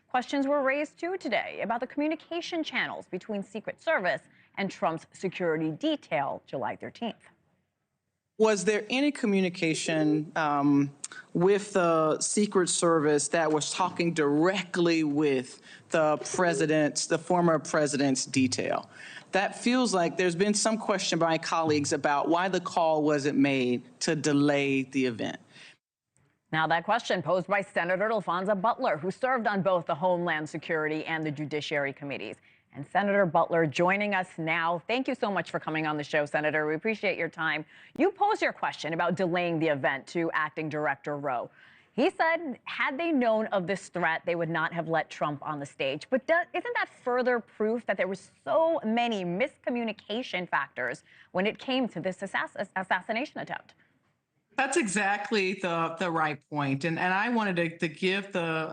Questions were raised too today about the communication channels between Secret Service and Trump's security detail July 13th. Was there any communication with the Secret Service that was talking directly with the former president's detail? That feels like there's been some question by my colleagues about why the call wasn't made to delay the event. Now, that question posed by Senator Laphonza Butler, who served on both the Homeland Security and the Judiciary Committees. And Senator Butler joining us now. Thank you so much for coming on the show, Senator. We appreciate your time. You posed your question about delaying the event to Acting Director Rowe. He said, had they known of this threat, they would not have let Trump on the stage. But isn't that further proof that there were so many miscommunication factors when it came to this assassination attempt? That's exactly the right point. And I wanted to give the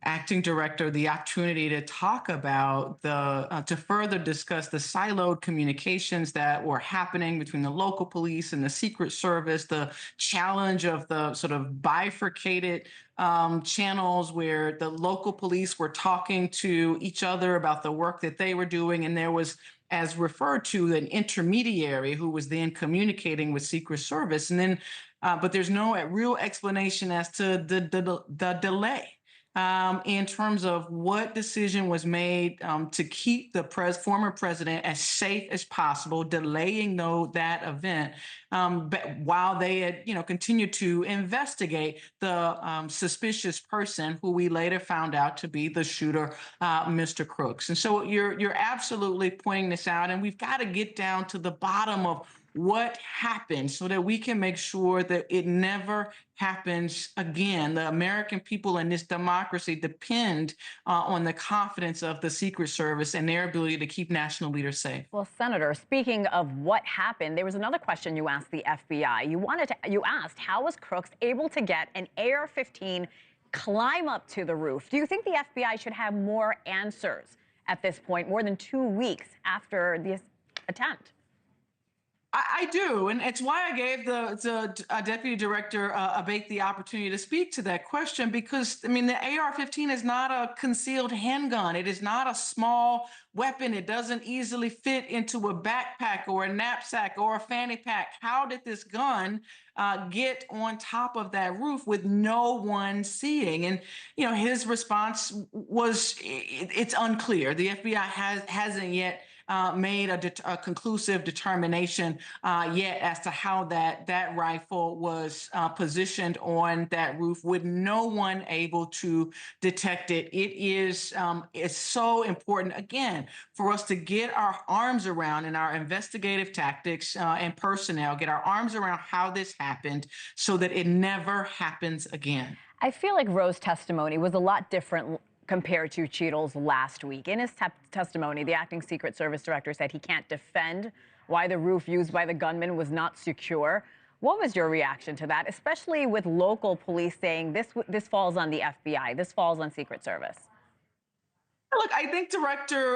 acting director the opportunity to talk about to further discuss the siloed communications that were happening between the local police and the Secret Service, the challenge of the sort of bifurcated channels where the local police were talking to each other about the work that they were doing. And there was, as referred to, an intermediary who was then communicating with Secret Service. And then, but there's no real explanation as to the delay in terms of what decision was made to keep the former president as safe as possible, delaying that event while they had, continued to investigate the suspicious person who we later found out to be the shooter, Mr. Crooks. And so you're absolutely pointing this out, and we've got to get down to the bottom of what happened so that we can make sure that it never happens again. The American people in this democracy depend on the confidence of the Secret Service and their ability to keep national leaders safe. Well, Senator, speaking of what happened, there was another question you asked the FBI. You asked, how was Crooks able to get an AR-15 climb up to the roof? Do you think the FBI should have more answers at this point, more than 2 weeks after this attempt? I do, and it's why I gave the Deputy Director Abate the opportunity to speak to that question, because, I mean, the AR-15 is not a concealed handgun. It is not a small weapon. It doesn't easily fit into a backpack or a knapsack or a fanny pack. How did this gun get on top of that roof with no one seeing? And, his response was, it's unclear. The FBI hasn't yet made a conclusive determination yet as to how that rifle was positioned on that roof with no one able to detect it. It's so important, again, for us to get our arms around in our investigative tactics and personnel, get our arms around how this happened so that it never happens again. I feel like Rowe's testimony was a lot different compared to Cheatle's last week. In his testimony, the acting Secret Service director said he can't defend why the roof used by the gunman was not secure. What was your reaction to that, especially with local police saying this falls on the FBI, this falls on Secret Service? Look, I think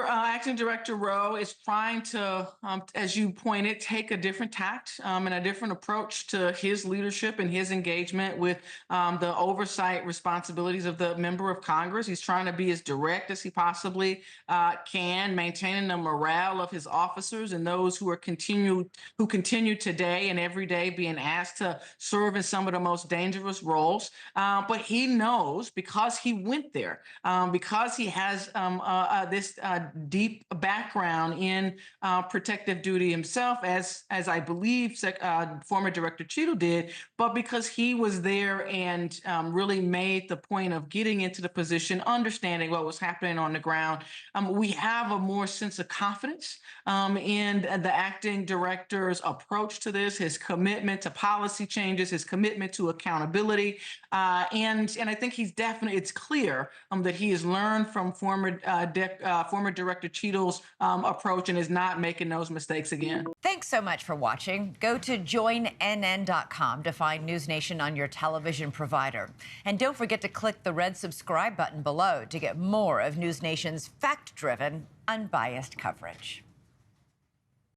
Acting Director Rowe is trying to, as you pointed, take a different tact and a different approach to his leadership and his engagement with the oversight responsibilities of the member of Congress. He's trying to be as direct as he possibly can, maintaining the morale of his officers and those who continue today and every day being asked to serve in some of the most dangerous roles. But he knows, because he went there, because he has this deep background in protective duty himself, as I believe former Director Cheatle did, but because he was there and really made the point of getting into the position, understanding what was happening on the ground. We have a more sense of confidence in the acting director's approach to this, his commitment to policy changes, his commitment to accountability. And I think it's clear that he has learned from former Director Cheatle's approach and is not making those mistakes again. Thanks so much for watching. Go to joinnn.com to find NewsNation on your television provider. And don't forget to click the red subscribe button below to get more of NewsNation's fact-driven, unbiased coverage.